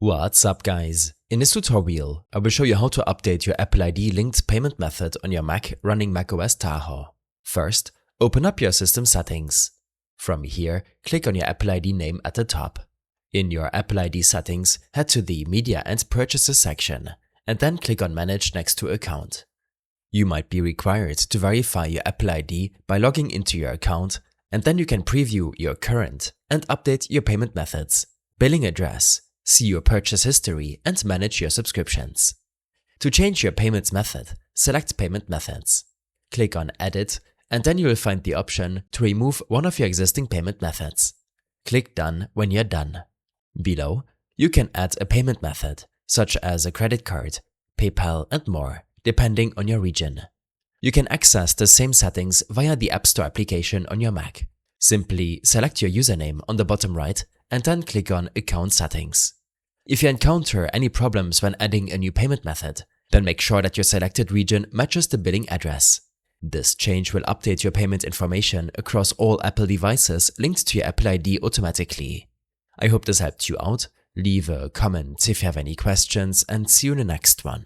What's up guys? In this tutorial, I will show you how to update your Apple ID linked payment method on your Mac running macOS Tahoe. First, open up your system settings. From here, click on your Apple ID name at the top. In your Apple ID settings, head to the Media and Purchases section, and then click on Manage next to Account. You might be required to verify your Apple ID by logging into your account, and then you can preview your current and update your payment methods, billing address, see your purchase history, and manage your subscriptions. To change your payments method, select Payment Methods. Click on Edit, and then you will find the option to remove one of your existing payment methods. Click Done when you're done. Below, you can add a payment method, such as a credit card, PayPal, and more, depending on your region. You can access the same settings via the App Store application on your Mac. Simply select your username on the bottom right and then click on Account Settings. If you encounter any problems when adding a new payment method, then make sure that your selected region matches the billing address. This change will update your payment information across all Apple devices linked to your Apple ID automatically. I hope this helped you out. Leave a comment if you have any questions, and see you in the next one.